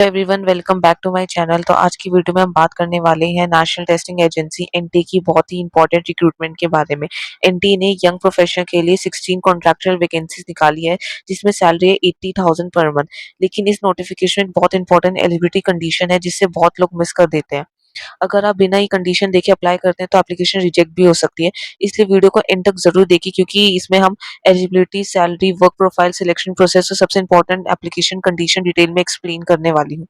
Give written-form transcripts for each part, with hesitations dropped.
Everyone welcome back to my channel. तो आज की वीडियो में हम बात करने वाले हैं नेशनल टेस्टिंग एजेंसी एनटीए की बहुत ही इंपॉर्टेंट रिक्रूटमेंट के बारे में। एनटीए ने यंग प्रोफेशनल के लिए 16 कॉन्ट्रैक्चुअल वैकेंसीज निकाली है जिसमें सैलरी है 80,000 पर मंथ। लेकिन इस नोटिफिकेशन में बहुत इंपॉर्टेंट एलिजिबिलिटी कंडीशन है जिससे बहुत लोग मिस कर देते हैं। अगर आप बिना ये कंडीशन देखे अप्लाई करते हैं तो एप्लीकेशन रिजेक्ट भी हो सकती है। इसलिए वीडियो को एंड तक जरूर देखिए क्योंकि इसमें हम eligibility, salary, work profile, selection process और सबसे इंपॉर्टेंट एप्लीकेशन कंडीशन डिटेल में एक्सप्लेन करने वाली हूँ।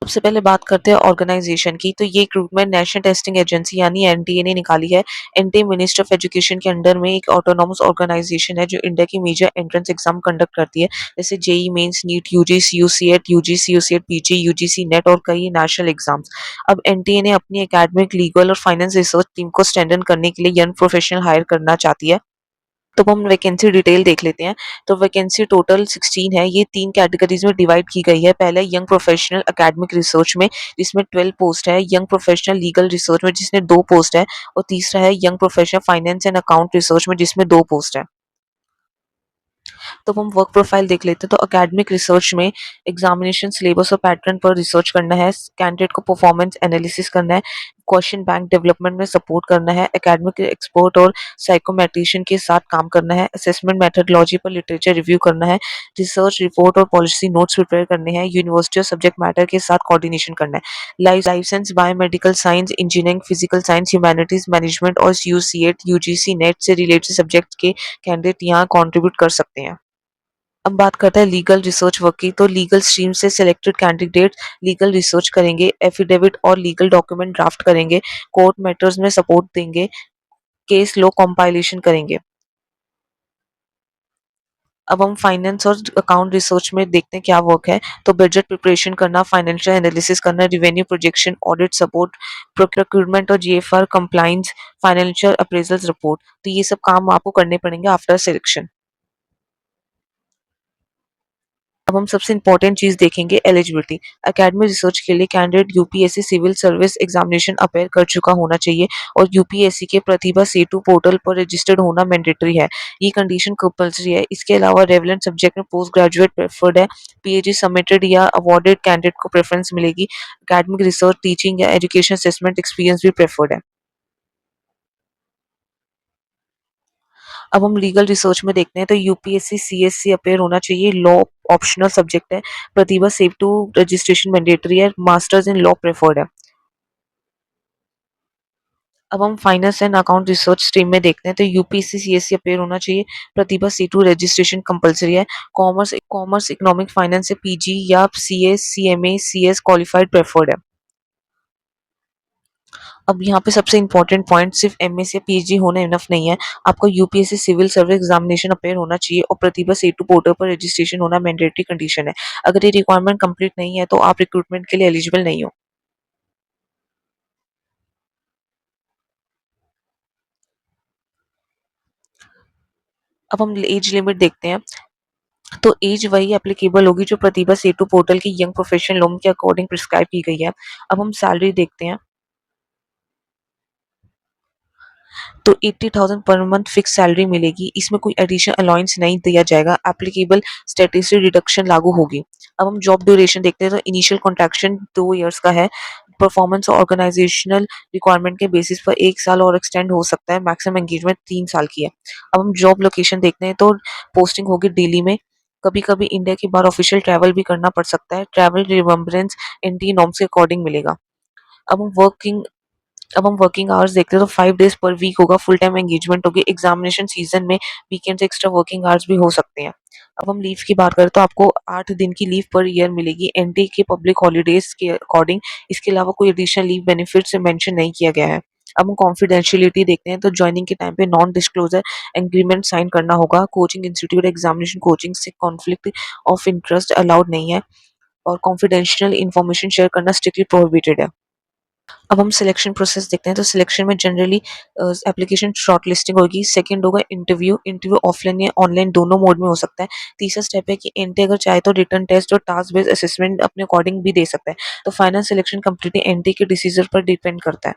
सबसे पहले बात करते हैं ऑर्गेनाइजेशन की। तो ये रिक्रूटमेंट नेशनल टेस्टिंग एजेंसी यानी एनटीए ने निकाली है। एनटीए मिनिस्टर ऑफ एजुकेशन के अंडर में एक ऑटोनॉमस ऑर्गेनाइजेशन है जो इंडिया की मेजर एंट्रेंस एग्जाम कंडक्ट करती है, जैसे JEE mains, NEET, UGC CUET, UGC CUET PG, UGC NET और कई नेशनल एग्जाम्स। अब एनटीए ने अपनी एकेडमिक, लीगल और फाइनेंस रिसर्च टीम को स्ट्रेंथन करने के लिए यंग प्रोफेशनल हायर करना चाहती है। तो अब हम वैकेंसी डिटेल देख लेते हैं। तो वैकेंसी टोटल 16 है। ये 3 कैटेगरीज में डिवाइड की गई है। पहला यंग प्रोफेशनल एकेडमिक रिसर्च में जिसमें 12 पोस्ट है, यंग प्रोफेशनल लीगल रिसर्च में जिसमें 2 पोस्ट है और तीसरा है young professional finance and account research में जिसमें 2 पोस्ट है। तो अब हम वर्क प्रोफाइल देख लेते हैं। तो एकेडमिक रिसर्च में एग्जामिनेशन सिलेबस और पैटर्न पर रिसर्च करना है, कैंडिडेट को परफॉर्मेंस एनालिसिस करना है, क्वेश्चन बैंक डेवलपमेंट में सपोर्ट करना है, एकेडमिक एक्सपर्ट और साइकोमेट्रिशियन के साथ काम करना है, असेसमेंट मेथोडोलॉजी पर लिटरेचर रिव्यू करना है, रिसर्च रिपोर्ट और पॉलिसी नोट्स प्रिपेयर करने हैं, यूनिवर्सिटी और सब्जेक्ट मैटर के साथ कोऑर्डिनेशन करना है। License biomedical science, engineering, physical science, humanities, management और यूसीएट, यूजीसी नेट से रिलेटेड सब्जेक्ट के कैंडिडेट यहाँ कंट्रीब्यूट कर सकते हैं। अब बात करते हैं लीगल रिसर्च वर्क की। तो लीगल स्ट्रीम से सिलेक्टेड कैंडिडेट लीगल रिसर्च करेंगे, एफिडेविट और लीगल डॉक्यूमेंट ड्राफ्ट करेंगे, कोर्ट मैटर्स में सपोर्ट देंगे, केस लॉ कंपाइलेशन करेंगे। अब हम फाइनेंस और अकाउंट रिसर्च में देखते हैं क्या वर्क है। तो बजट प्रिपरेशन करना, फाइनेंशियल एनालिसिस करना, revenue projection, audit support, procurement और GFR compliance, financial appraisals report. तो ये सब काम आपको करने पड़ेंगे आफ्टर सिलेक्शन। अब हम सबसे इम्पोर्टेंट चीज देखेंगे एलिजिबिलिटी। एकेडमिक रिसर्च के लिए candidate UPSC civil service examination appear कर चुका होना चाहिए और यूपीएससी के प्रतिभा सेतु पोर्टल पर रजिस्टर्ड होना मैंडेटरी है। ये कंडीशन कंपलसरी है। इसके अलावा रेवेलेंट सब्जेक्ट में पोस्ट ग्रेजुएट प्रेफर्ड है। पीएचडी सबमिटेड या अवॉर्डेड कैंडिडेट को प्रेफरेंस मिलेगी। एकेडमिक रिसर्च, टीचिंग या एजुकेशन असेसमेंट एक्सपीरियंस भी प्रेफर्ड है। अब हम लीगल रिसर्च में देखते हैं। तो यूपीएससी सीएससी अपेयर होना चाहिए। लॉ ऑप्शनल सब्जेक्ट है। प्रतिभा सेव टू रजिस्ट्रेशन मैंडेटरी है। मास्टर्स इन लॉ प्रेफर्ड है। अब हम finance and account research stream में देखते हैं। तो यूपीएससी सीएससी अपेयर होना चाहिए। प्रतिभा सी टू रजिस्ट्रेशन कंपलसरी है। कॉमर्स कॉमर्स इकोनॉमिक फाइनेंस से पीजी या CA CMA CS qualified preferred है। अब यहाँ पे सबसे इम्पोर्टेंट पॉइंट, सिर्फ एमएस या पीएचडी होना इनफ नहीं है। आपको UPSC civil service examination appear होना चाहिए और प्रतिभा सेतु पोर्टल पर रजिस्ट्रेशन होना मैंडेटरी कंडीशन है। अगर ये रिक्वायरमेंट कंप्लीट नहीं है तो आप रिक्रूटमेंट के लिए एलिजिबल नहीं हो। अब हम एज लिमिट देखते हैं। तो एज वही एप्लीकेबल होगी जो प्रतिभा सेतु पोर्टल की यंग प्रोफेशनल लोन के अकॉर्डिंग प्रिस्क्राइब की गई है। अब हम सैलरी देखते हैं। तो 80,000 पर मंथ फिक्स सैलरी मिलेगी। इसमें कोई एडिशनल अलाउंस नहीं दिया जाएगा। एप्लीकेबल स्टैटिस्टिक डिडक्शन लागू होगी। अब हम जॉब ड्यूरेशन देखते हैं। तो इनिशियल कॉन्ट्रैक्शन 2 इयर्स का है। परफॉर्मेंस और ऑर्गेनाइजेशनल रिक्वायरमेंट के बेसिस पर 1 साल और एक्सटेंड हो सकता है। मैक्सिमम एंगेजमेंट 3 साल की है। अब हम जॉब लोकेशन देखते हैं। तो पोस्टिंग होगी दिल्ली में। कभी-कभी इंडिया के बाहर ऑफिशियल ट्रैवल भी करना पड़ सकता है। ट्रैवल रिमेम्बरेंस एनटीए नॉर्म्स के अकॉर्डिंग मिलेगा। अब हम वर्किंग अब हम वर्किंग आवर्स देखते हैं। तो 5 डेज पर वीक होगा। फुल टाइम एंगेजमेंट होगी। एग्जामिनेशन सीजन में वीकेंड एक्स्ट्रा वर्किंग आवर्स भी हो सकते हैं। अब हम लीव की बात करें तो आपको 8 दिन की लीव पर ईयर मिलेगी एनटी के पब्लिक हॉलीडेज के अकॉर्डिंग। इसके अलावा कोई एडिशनल लीव बेनिफिट से मेंशन नहीं किया गया है। अब हम कॉन्फिडेंशियलिटी देखते हैं। तो ज्वाइनिंग के टाइम पे नॉन डिस्क्लोजर एग्रीमेंट साइन करना होगा। कोचिंग इंस्टीट्यूट एग्जामिनेशन कोचिंग से कॉन्फ्लिक्ट ऑफ इंटरेस्ट अलाउड नहीं है और कॉन्फिडेंशियल इंफॉर्मेशन शेयर करना स्ट्रिक्टली प्रोहिबिटेड है। अब हम सिलेक्शन प्रोसेस देखते हैं। तो सिलेक्शन में जनरली एप्लीकेशन शॉर्टलिस्टिंग होगी। सेकंड होगा इंटरव्यू। इंटरव्यू ऑफलाइन या ऑनलाइन दोनों मोड में हो सकता है। तीसरा स्टेप है कि एनटी अगर चाहे तो रिटन टेस्ट और टास्क बेस्ड असेसमेंट अपने अकॉर्डिंग भी दे सकता है। तो फाइनल सिलेक्शन कंप्लीटली एनटी के डिसीजन पर डिपेंड करता है।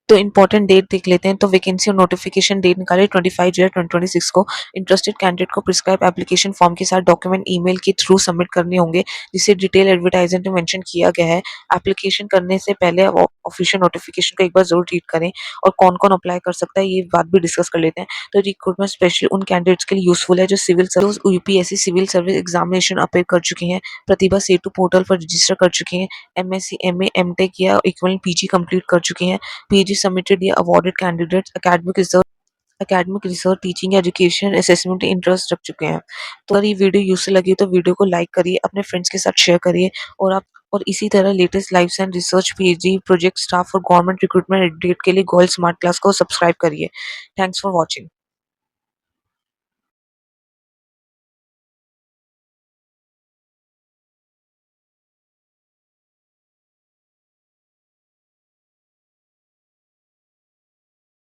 तो इम्पोर्टेंट डेट देख लेते हैं। तो वैकेंसी और नोटिफिकेशन डेट निकाले 25 जुलाई 2026 को। इंटरेस्टेड कैंडिडेट को प्रिस्क्राइब एप्लीकेशन फॉर्म के साथ डॉक्यूमेंट ईमेल के थ्रू सबमिट करने होंगे, जिसे डिटेल एडवर्टाइजमेंट में मेंशन किया गया है। एप्लीकेशन करने से पहले ऑफिशियल नोटिफिकेशन को एक बार जरूर रीड करें। और कौन-कौन अप्लाई कर सकता है ये बात भी डिस्कस कर लेते हैं। तो रिक्रूटमेंट स्पेशली उन कैंडिडेट्स के लिए यूजफुल है जो civil service UPSC civil service examination appear कर चुके हैं, प्रतिभा सेतु पोर्टल पर रजिस्टर कर चुके हैं, एमएससी, एमए, एमटेक या इक्विवेलेंट पीजी कंप्लीट कर चुके हैं, PG submitted या awarded candidates academic research teaching education assessment interest रख चुके हैं। तो अगर ये वीडियो यूजफुल लगी तो वीडियो को लाइक करिए, अपने फ्रेंड्स के साथ शेयर करिए और इसी तरह latest life science research PhD project staff और गवर्नमेंट रिक्रूटमेंट अपडेट के लिए गोल्ड स्मार्ट क्लास को सब्सक्राइब करिए। Thanks for watching.